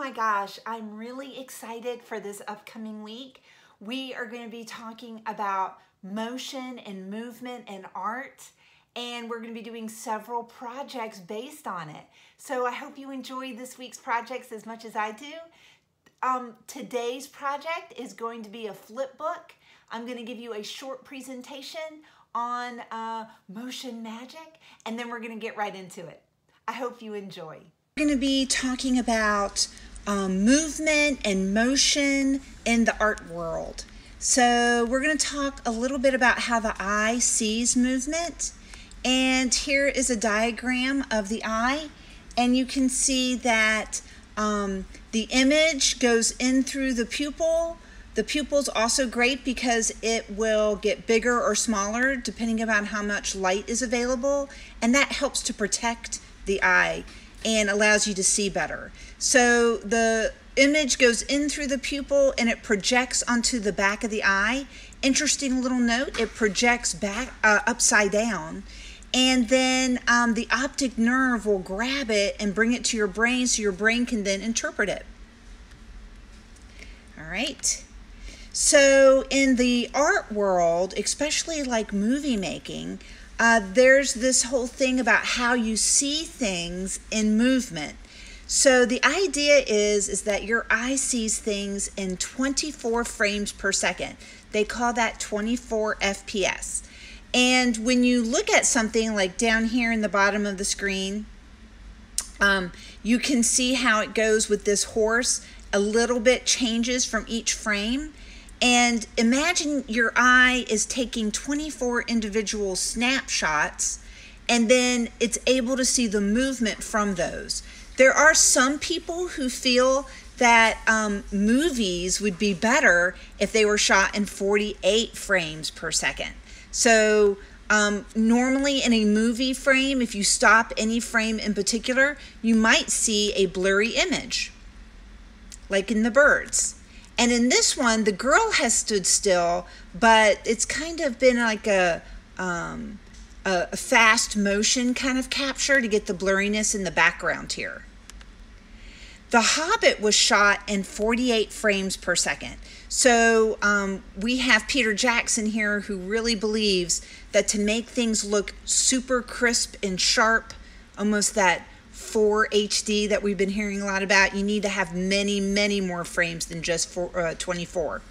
my gosh, I'm really excited for this upcoming week. We are going to be talking about motion and movement and art, and we're going to be doing several projects based on it. So I hope you enjoy this week's projects as much as I do. Today's project is going to be a flip book. I'm going to give you a short presentation on motion magic, and then we're going to get right into it. I hope you enjoy. We're going to be talking about movement and motion in the art world. So we're going to talk a little bit about how the eye sees movement. And here is a diagram of the eye. And you can see that the image goes in through the pupil. The pupil's also great because it will get bigger or smaller depending upon how much light is available. And that helps to protect the eye and allows you to see better. So the image goes in through the pupil and it projects onto the back of the eye. Interesting little note, it projects back upside down. And then the optic nerve will grab it and bring it to your brain so your brain can then interpret it. All right. So in the art world, especially like movie making, there's this whole thing about how you see things in movement. So the idea is that your eye sees things in 24 frames per second. They call that 24 FPS. And when you look at something like down here in the bottom of the screen, you can see how it goes with this horse. A little bit changes from each frame. And imagine your eye is taking 24 individual snapshots, and then it's able to see the movement from those. There are some people who feel that movies would be better if they were shot in 48 frames per second. So normally in a movie frame, if you stop any frame in particular, you might see a blurry image, like in the birds. And in this one, the girl has stood still, but it's kind of been like a fast motion kind of capture to get the blurriness in the background here. The Hobbit was shot in 48 frames per second. So we have Peter Jackson here who really believes that to make things look super crisp and sharp, almost that 4 HD that we've been hearing a lot about, you need to have many, many more frames than just 24.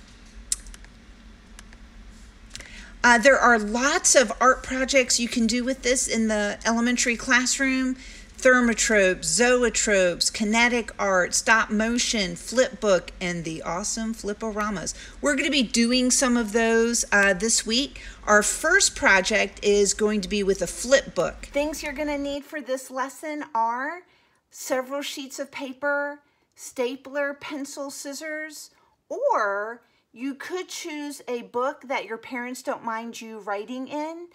There are lots of art projects you can do with this in the elementary classroom. Thermotropes, zoetropes, kinetic art, stop motion, flip book, and the awesome fliporamas. We're going to be doing some of those this week. Our first project is going to be with a flip book. Things you're going to need for this lesson are several sheets of paper, stapler, pencil, scissors, or you could choose a book that your parents don't mind you writing in.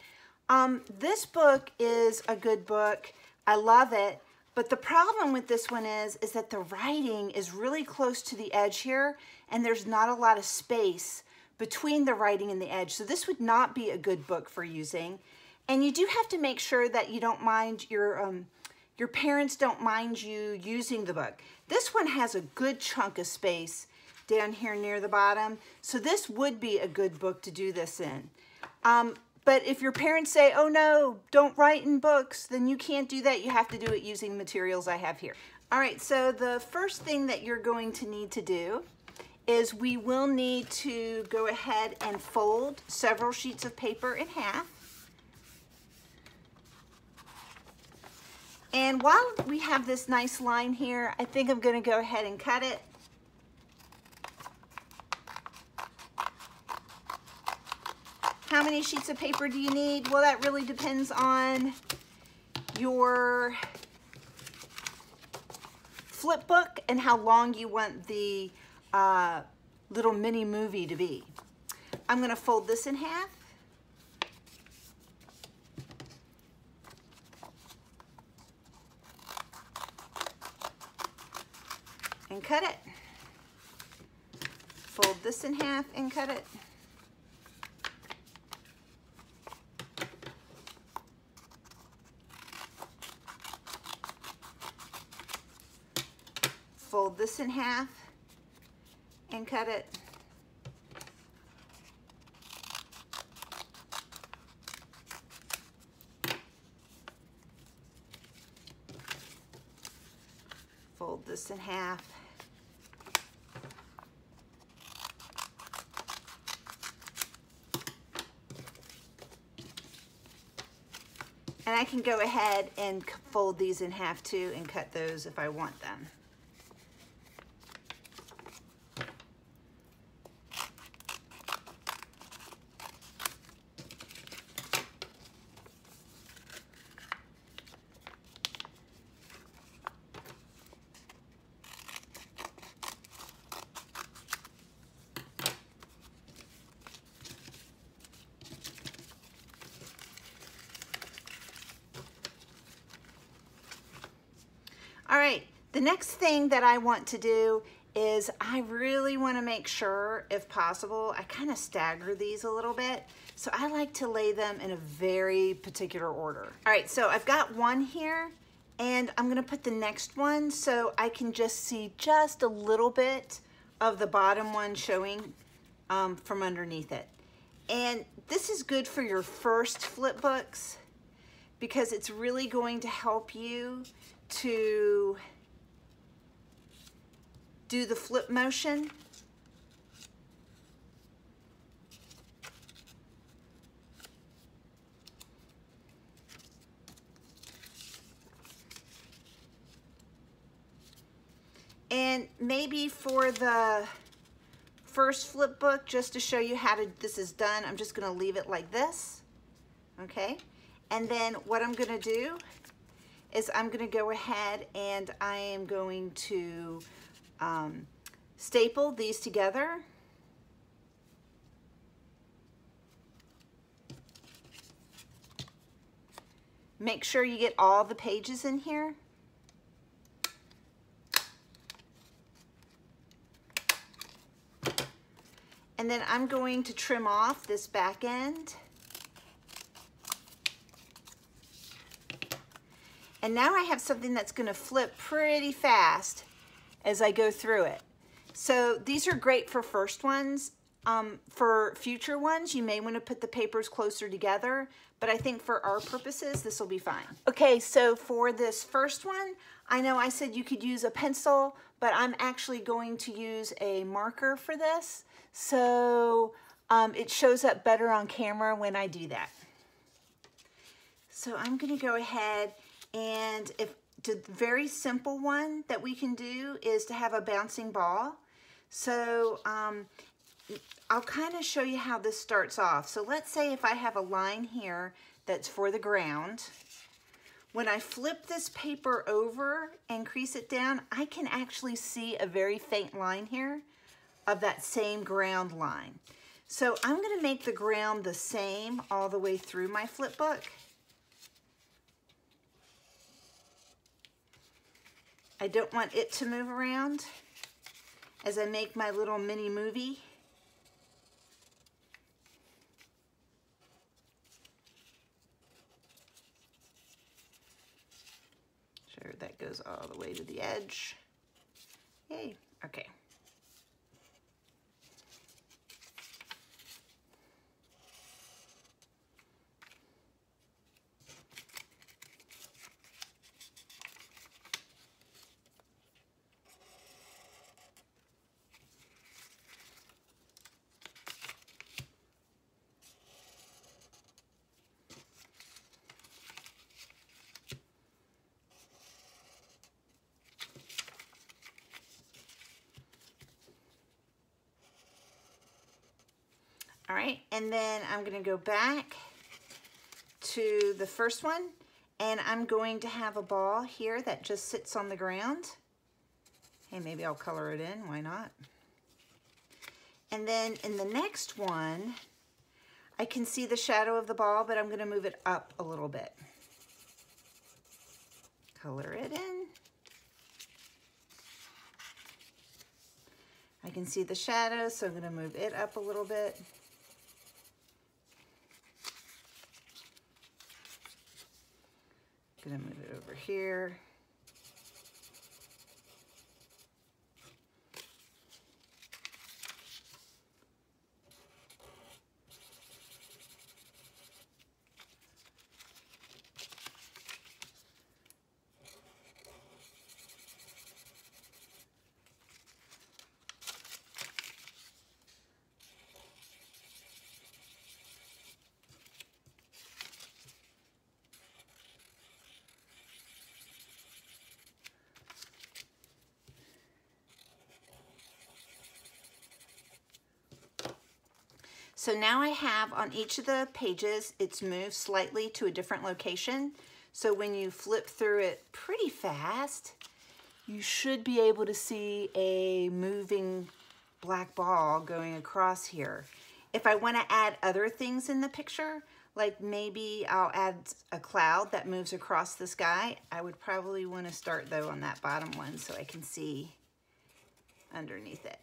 This book is a good book. I love it, but the problem with this one is that the writing is really close to the edge here, and there's not a lot of space between the writing and the edge. So this would not be a good book for using. And you do have to make sure that you don't mind your parents don't mind you using the book. This one has a good chunk of space down here near the bottom, so this would be a good book to do this in. But if your parents say, oh no, don't write in books, then you can't do that. You have to do it using materials I have here. All right, so the first thing that you're going to need to do is we will need to go ahead and fold several sheets of paper in half. And while we have this nice line here, I think I'm going to go ahead and cut it. How many sheets of paper do you need? Well, that really depends on your flip book and how long you want the little mini movie to be. I'm going to fold this in half. And cut it. Fold this in half and cut it. fold this in half and cut it. Fold this in half. And I can go ahead and fold these in half too and cut those if I want them. All right, the next thing that I want to do is I really want to make sure, if possible, I kind of stagger these a little bit. So I like to lay them in a very particular order. All right, so I've got one here and I'm gonna put the next one so I can just see just a little bit of the bottom one showing from underneath it. And this is good for your first flip books because it's really going to help you to do the flip motion. And maybe for the first flip book, just to show you how this is done, I'm just gonna leave it like this, okay? And then what I'm gonna do is I'm gonna go ahead and I am going to staple these together. Make sure you get all the pages in here. And then I'm going to trim off this back end. And now I have something that's gonna flip pretty fast as I go through it. So these are great for first ones. For future ones, you may wanna put the papers closer together, but I think for our purposes, this will be fine. Okay, so for this first one, I know I said you could use a pencil, but I'm actually going to use a marker for this. So it shows up better on camera when I do that. So I'm gonna go ahead and the very simple one that we can do is to have a bouncing ball. So I'll kind of show you how this starts off. So let's say if I have a line here that's for the ground, when I flip this paper over and crease it down, I can actually see a very faint line here of that same ground line. So I'm gonna make the ground the same all the way through my flip book. I don't want it to move around as I make my little mini movie. Sure, that goes all the way to the edge. Yay, okay. All right, and then I'm gonna go back to the first one and I'm going to have a ball here that just sits on the ground. Hey, maybe I'll color it in, why not? And then in the next one, I can see the shadow of the ball, but I'm gonna move it up a little bit. Color it in. I can see the shadow, so I'm gonna move it up a little bit. Gonna move it over here. So now I have on each of the pages, it's moved slightly to a different location. So when you flip through it pretty fast, you should be able to see a moving black ball going across here. If I want to add other things in the picture, like maybe I'll add a cloud that moves across the sky, I would probably want to start though on that bottom one so I can see underneath it.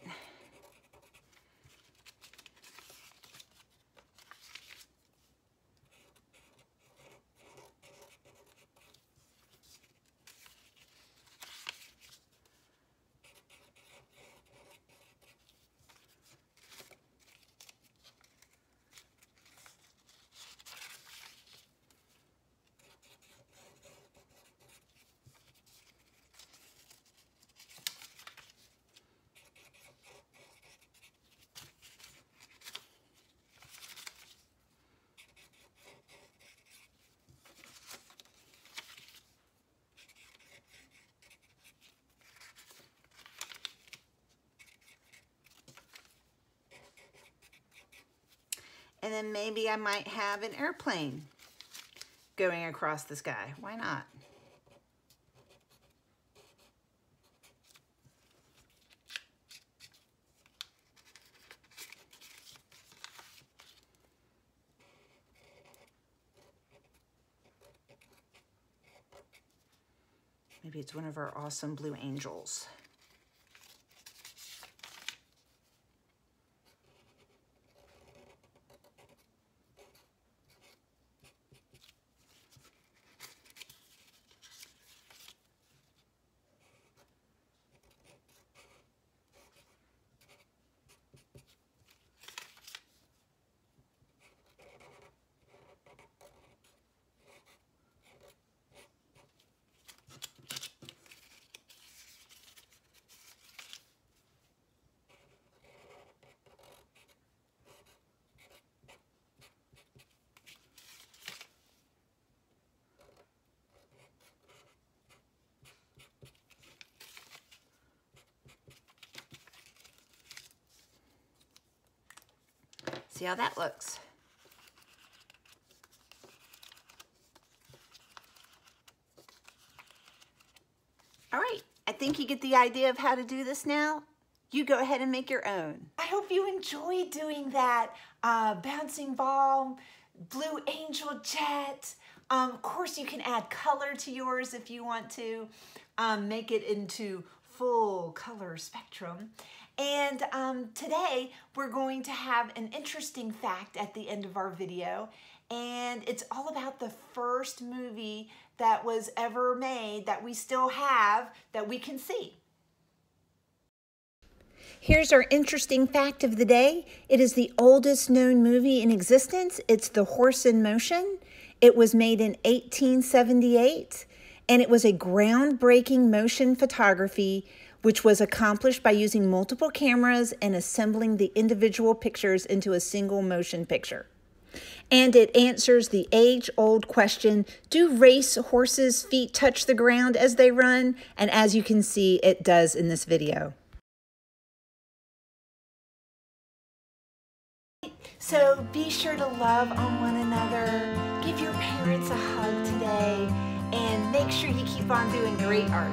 And then maybe I might have an airplane going across the sky. Why not? Maybe it's one of our awesome blue angels. See how that looks. All right, I think you get the idea of how to do this now. You go ahead and make your own. I hope you enjoyed doing that bouncing ball, blue angel jet. Of course, you can add color to yours if you want to make it into full color spectrum. And today we're going to have an interesting fact at the end of our video, and it's all about the first movie that was ever made that we still have that we can see. Here's our interesting fact of the day. It is the oldest known movie in existence. It's The Horse in Motion. It was made in 1878, and it was a groundbreaking motion photography which was accomplished by using multiple cameras and assembling the individual pictures into a single motion picture. And it answers the age-old question, do race horses' feet touch the ground as they run? And as you can see, it does in this video. So be sure to love on one another, give your parents a hug today, and make sure you keep on doing great art.